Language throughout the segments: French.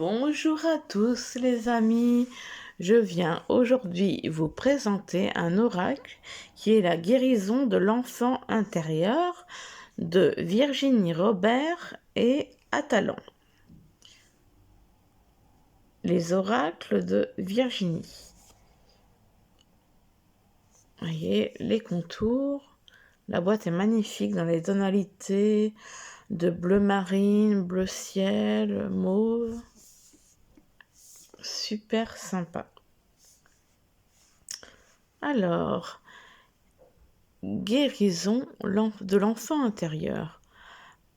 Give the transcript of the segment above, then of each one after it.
Bonjour à tous les amis, je viens aujourd'hui vous présenter un oracle qui est la guérison de l'enfant intérieur de Virginie Robert et Atalon. Les oracles de Virginie. Vous voyez les contours, la boîte est magnifique dans les tonalités de bleu marine, bleu ciel, mauve. Super sympa. Alors, guérison de l'enfant intérieur.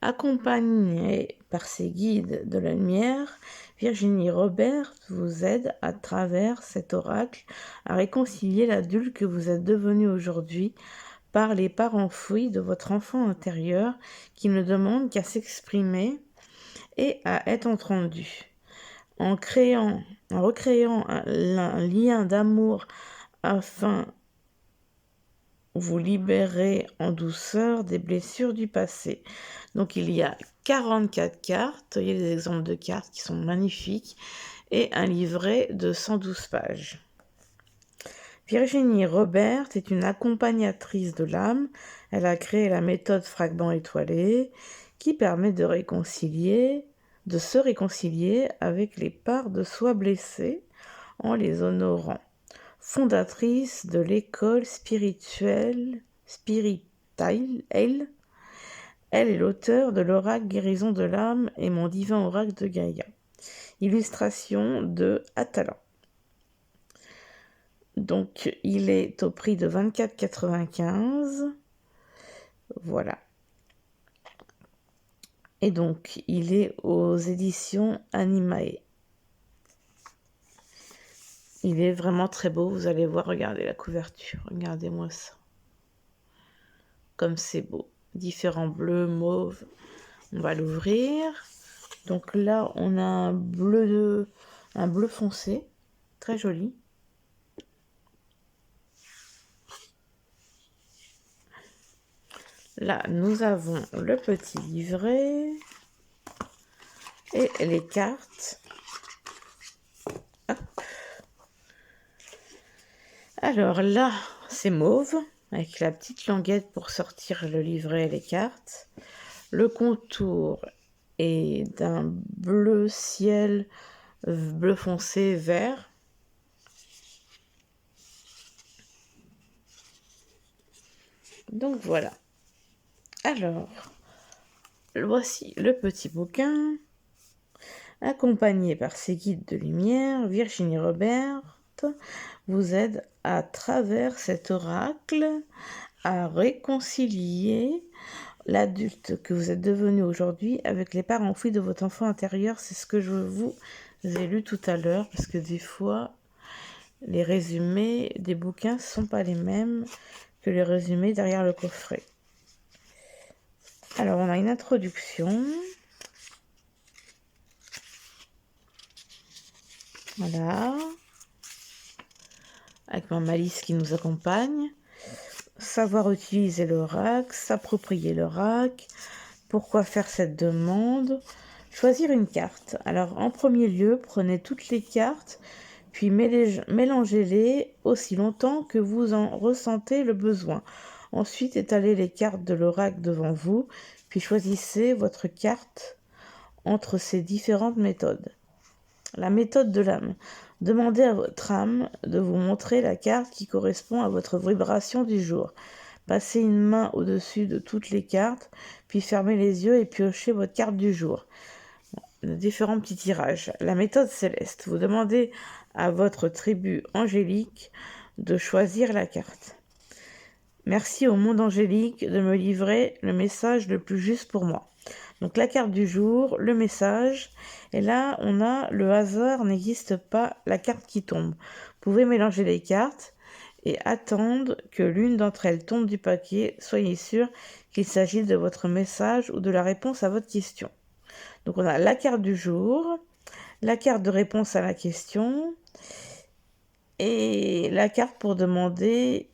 Accompagnée par ses guides de la lumière, Virginie Robert vous aide à travers cet oracle à réconcilier l'adulte que vous êtes devenu aujourd'hui par les parts enfouies de votre enfant intérieur qui ne demande qu'à s'exprimer et à être entendu. En recréant un lien d'amour afin vous libérer en douceur des blessures du passé. Donc il y a 44 cartes, il y a des exemples de cartes qui sont magnifiques, et un livret de 112 pages. Virginie Robert est une accompagnatrice de l'âme. Elle a créé la méthode fragment étoilé qui permet de se réconcilier avec les parts de soi blessées en les honorant. Fondatrice de l'école spirituelle Spiritail, elle est l'auteure de l'oracle Guérison de l'âme et mon divin oracle de Gaïa. Illustration de Atalon. Donc, il est au prix de 24,95 €. Voilà. Et donc, il est aux éditions Animae. Il est vraiment très beau, vous allez voir, regardez la couverture, regardez-moi ça. Comme c'est beau, différents bleus, mauves. On va l'ouvrir. Donc là, on a un bleu foncé, très joli. Là, nous avons le petit livret et les cartes. Hop. Alors là, c'est mauve, avec la petite languette pour sortir le livret et les cartes. Le contour est d'un bleu ciel, bleu foncé, vert. Donc voilà. Alors, voici le petit bouquin. Accompagné par ses guides de lumière, Virginie Robert vous aide à travers cet oracle à réconcilier l'adulte que vous êtes devenu aujourd'hui avec les parts enfouies de votre enfant intérieur. C'est ce que je vous ai lu tout à l'heure, parce que des fois, les résumés des bouquins ne sont pas les mêmes que les résumés derrière le coffret. Alors, on a une introduction. Voilà. Avec ma Malice qui nous accompagne. Savoir utiliser l'oracle, s'approprier l'oracle. Pourquoi faire cette demande? Choisir une carte. Alors, en premier lieu, prenez toutes les cartes, puis mélangez-les aussi longtemps que vous en ressentez le besoin. Ensuite, étalez les cartes de l'oracle devant vous, puis choisissez votre carte entre ces différentes méthodes. La méthode de l'âme. Demandez à votre âme de vous montrer la carte qui correspond à votre vibration du jour. Passez une main au-dessus de toutes les cartes, puis fermez les yeux et piochez votre carte du jour. Différents petits tirages. La méthode céleste. Vous demandez à votre tribu angélique de choisir la carte. Merci au monde angélique de me livrer le message le plus juste pour moi. Donc la carte du jour, le message, et là on a le hasard n'existe pas, la carte qui tombe. Vous pouvez mélanger les cartes et attendre que l'une d'entre elles tombe du paquet. Soyez sûr qu'il s'agit de votre message ou de la réponse à votre question. Donc on a la carte du jour, la carte de réponse à la question et la carte pour demander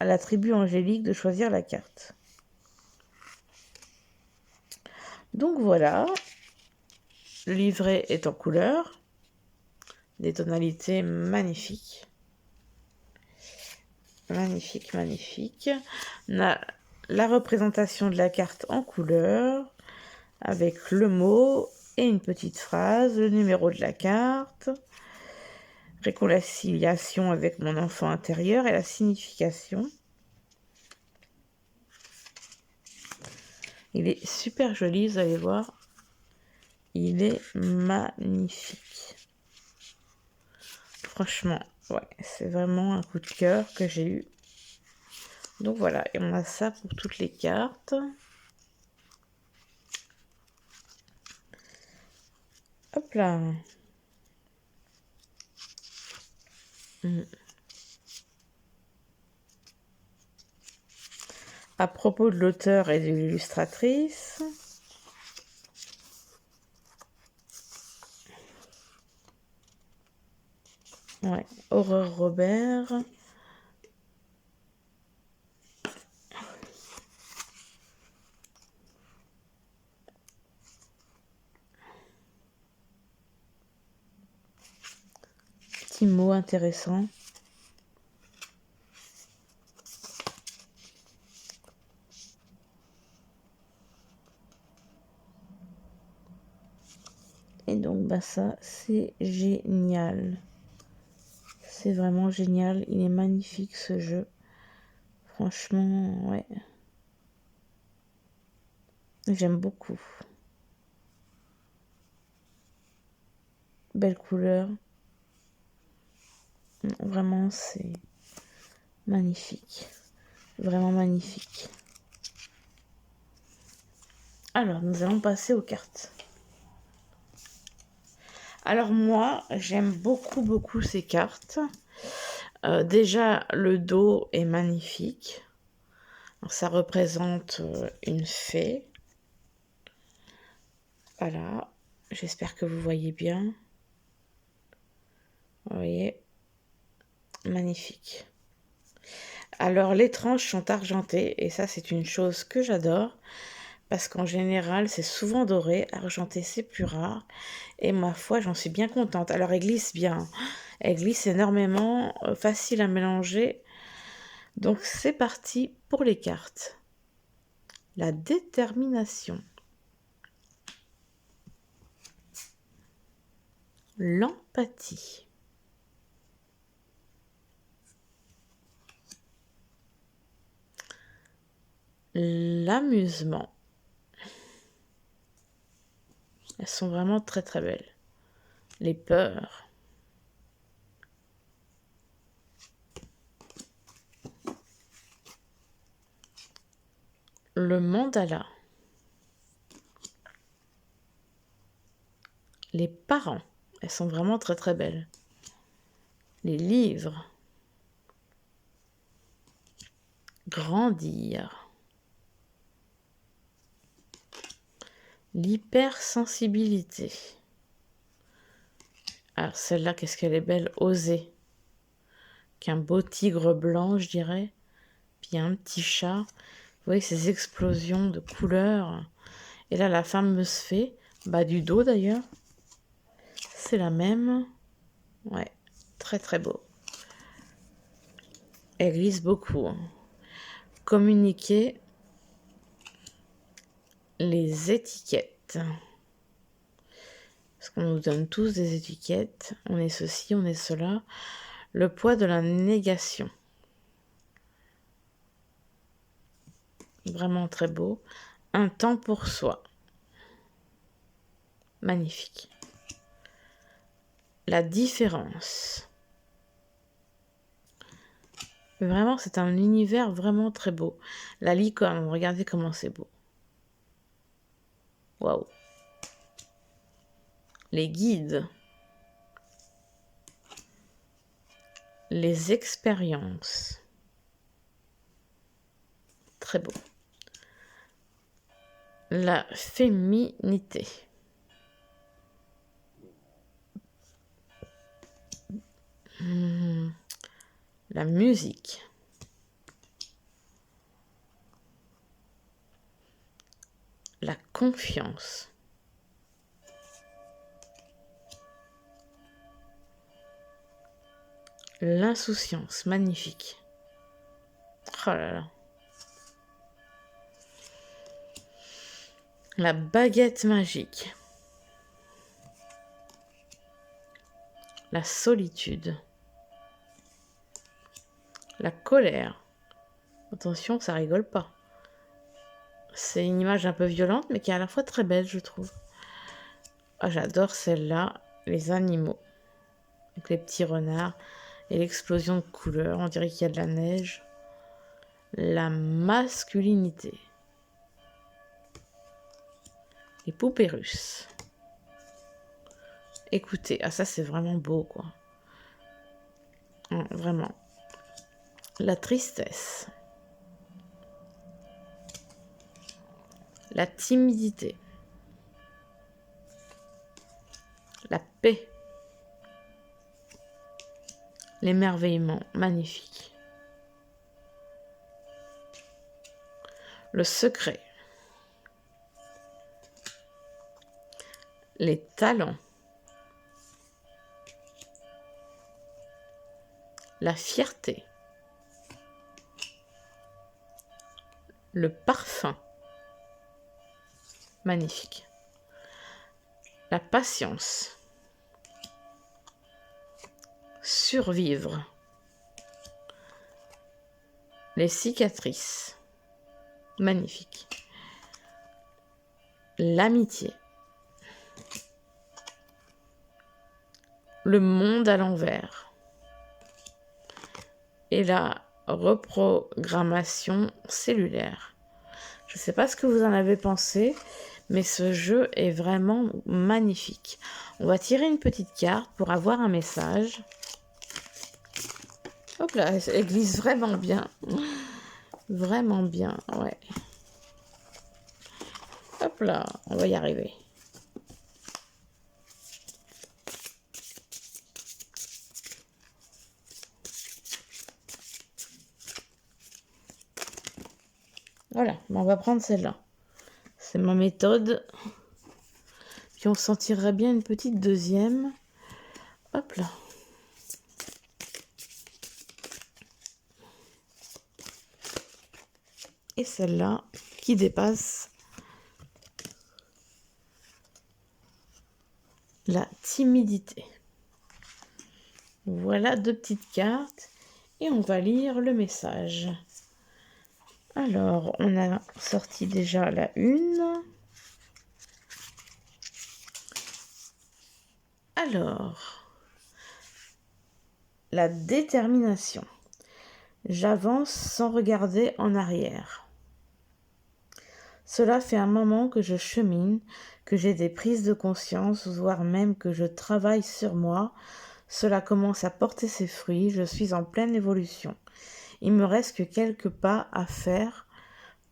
à la tribu angélique de choisir la carte. Donc voilà. Le livret est en couleur, des tonalités magnifiques. Magnifique, magnifique. On a la représentation de la carte en couleur, avec le mot et une petite phrase, le numéro de la carte, réconciliation avec mon enfant intérieur et la signification. Il est super joli, vous allez voir. Il est magnifique. Franchement, ouais, c'est vraiment un coup de cœur que j'ai eu. Donc voilà, et on a ça pour toutes les cartes. Hop là. À propos de l'auteur et de l'illustratrice, ouais, Aurore Robert. Petit mot intéressant. Et donc, bah ça, c'est génial. C'est vraiment génial. Il est magnifique, ce jeu. Franchement, ouais. J'aime beaucoup. Belle couleur. Vraiment, c'est magnifique. Vraiment magnifique. Alors, nous allons passer aux cartes. Alors moi, j'aime beaucoup, beaucoup ces cartes. Déjà, le dos est magnifique. Alors, ça représente une fée. Voilà. J'espère que vous voyez bien. Vous voyez. Magnifique. Alors, les tranches sont argentées. Et ça, c'est une chose que j'adore. Parce qu'en général, c'est souvent doré. Argenté, c'est plus rare. Et ma foi, j'en suis bien contente. Alors, elle glisse bien. Elle glisse énormément. Facile à mélanger. Donc, c'est parti pour les cartes. La détermination. L'empathie. L'amusement. Elles sont vraiment très très belles. Les peurs. Le mandala. Les parents. Elles sont vraiment très très belles. Les livres. Grandir. L'hypersensibilité. Alors celle-là, qu'est-ce qu'elle est belle. Oser. Qu'un beau tigre blanc, je dirais. Puis un petit chat. Vous voyez ces explosions de couleurs. Et là, la fameuse fée. Bas du dos d'ailleurs. C'est la même. Ouais, très très beau. Elle glisse beaucoup. Communiquer les étiquettes. Parce qu'on nous donne tous des étiquettes. On est ceci, on est cela. Le poids de la négation. Vraiment très beau. Un temps pour soi. Magnifique. La différence. Vraiment, c'est un univers vraiment très beau. La licorne, regardez comment c'est beau. Waouh. Les guides. Les expériences. Très beau. La féminité. La musique. La confiance. L'insouciance, magnifique. Oh là là. La baguette magique. La solitude. La colère. Attention, ça rigole pas. C'est une image un peu violente, mais qui est à la fois très belle, je trouve. Ah, j'adore celle-là. Les animaux. Donc les petits renards. Et l'explosion de couleurs. On dirait qu'il y a de la neige. La masculinité. Les poupées russes. Écoutez, ah ça c'est vraiment beau quoi. Vraiment. La tristesse. La timidité. La paix. L'émerveillement, magnifique. Le secret. Les talents. La fierté. Le parfum. Magnifique. La patience. Survivre. Les cicatrices. Magnifique. L'amitié. Le monde à l'envers. Et la reprogrammation cellulaire. Je ne sais pas ce que vous en avez pensé, mais ce jeu est vraiment magnifique. On va tirer une petite carte pour avoir un message. Hop là, elle glisse vraiment bien. Vraiment bien, ouais. Hop là, on va y arriver. Voilà, on va prendre celle-là. C'est ma méthode. Puis on s'en tirerait bien une petite deuxième. Hop là. Et celle-là qui dépasse la timidité. Voilà 2 petites cartes et on va lire le message. Alors, on a sorti déjà la une. Alors, la détermination. J'avance sans regarder en arrière. Cela fait un moment que je chemine, que j'ai des prises de conscience, voire même que je travaille sur moi. Cela commence à porter ses fruits, je suis en pleine évolution. Il me reste que quelques pas à faire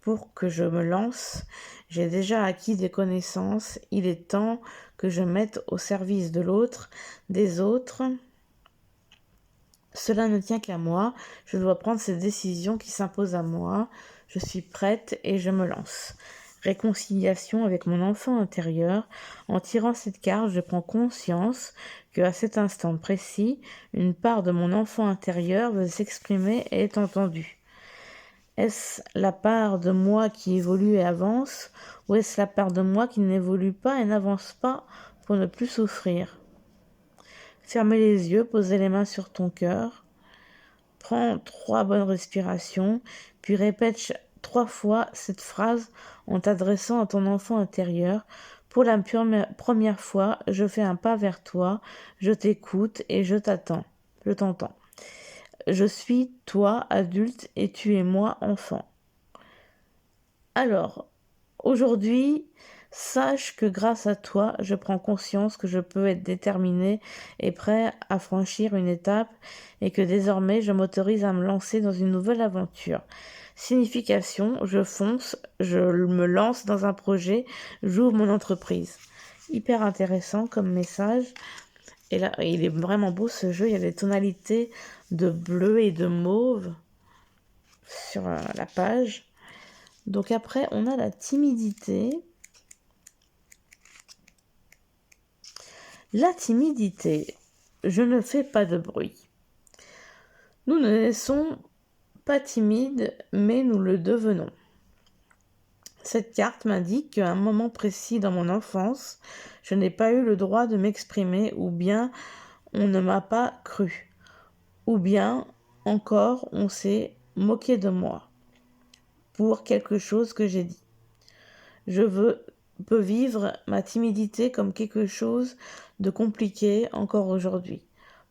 pour que je me lance. J'ai déjà acquis des connaissances, il est temps que je mette au service de l'autre, des autres. Cela ne tient qu'à moi, je dois prendre ces décisions qui s'imposent à moi. Je suis prête et je me lance. Réconciliation avec mon enfant intérieur. En tirant cette carte, je prends conscience qu'à cet instant précis, une part de mon enfant intérieur veut s'exprimer et est entendue. Est-ce la part de moi qui évolue et avance, ou est-ce la part de moi qui n'évolue pas et n'avance pas pour ne plus souffrir? Fermez les yeux, posez les mains sur ton cœur. Prends 3 bonnes respirations, puis répète 3 fois cette phrase en t'adressant à ton enfant intérieur. Pour la première fois, je fais un pas vers toi, je t'écoute et je t'attends. Je t'entends. Je suis toi, adulte, et tu es moi, enfant. Alors, aujourd'hui, sache que grâce à toi, je prends conscience que je peux être déterminé et prêt à franchir une étape et que désormais, je m'autorise à me lancer dans une nouvelle aventure. Signification, je fonce, je me lance dans un projet, j'ouvre mon entreprise. Hyper intéressant comme message. Et là, il est vraiment beau ce jeu, il y a des tonalités de bleu et de mauve sur la page. Donc après, on a la timidité. La timidité, je ne fais pas de bruit. Nous ne naissons pas timides, mais nous le devenons. Cette carte m'indique qu'à un moment précis dans mon enfance, je n'ai pas eu le droit de m'exprimer, ou bien on ne m'a pas cru, ou bien encore on s'est moqué de moi pour quelque chose que j'ai dit. Peux vivre ma timidité comme quelque chose de compliqué encore aujourd'hui.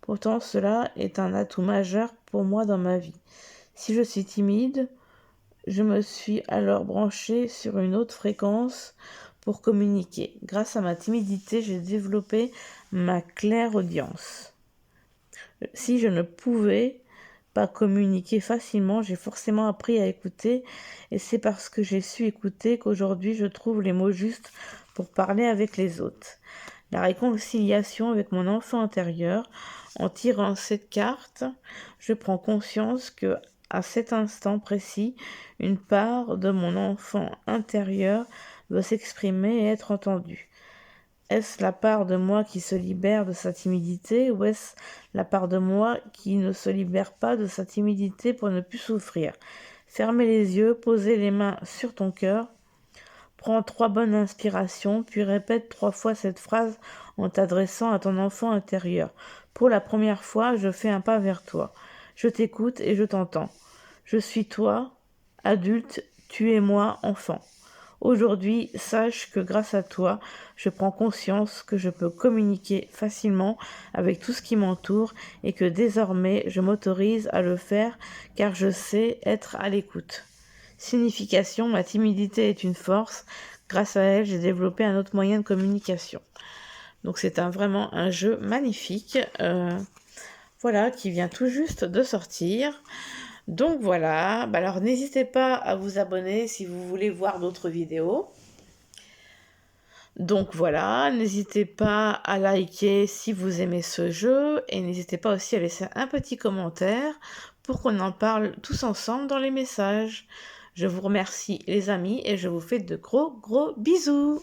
Pourtant, cela est un atout majeur pour moi dans ma vie. Si je suis timide, je me suis alors branchée sur une autre fréquence pour communiquer. Grâce à ma timidité, j'ai développé ma clairaudience. Si je ne pouvais pas communiquer facilement, j'ai forcément appris à écouter, et c'est parce que j'ai su écouter qu'aujourd'hui je trouve les mots justes pour parler avec les autres. La réconciliation avec mon enfant intérieur. En tirant cette carte, je prends conscience que à cet instant précis, une part de mon enfant intérieur veut s'exprimer et être entendue. Est-ce la part de moi qui se libère de sa timidité, ou est-ce la part de moi qui ne se libère pas de sa timidité pour ne plus souffrir? Fermez les yeux, posez les mains sur ton cœur, prends 3 bonnes inspirations, puis répète 3 fois cette phrase en t'adressant à ton enfant intérieur. Pour la première fois, je fais un pas vers toi. Je t'écoute et je t'entends. Je suis toi, adulte, tu es moi, enfant. Aujourd'hui, sache que grâce à toi, je prends conscience que je peux communiquer facilement avec tout ce qui m'entoure et que désormais, je m'autorise à le faire car je sais être à l'écoute. Signification, ma timidité est une force. Grâce à elle, j'ai développé un autre moyen de communication. Donc c'est vraiment un jeu magnifique, voilà, qui vient tout juste de sortir. Donc voilà, alors n'hésitez pas à vous abonner si vous voulez voir d'autres vidéos. Donc voilà, n'hésitez pas à liker si vous aimez ce jeu, et n'hésitez pas aussi à laisser un petit commentaire pour qu'on en parle tous ensemble dans les messages. Je vous remercie les amis et je vous fais de gros bisous.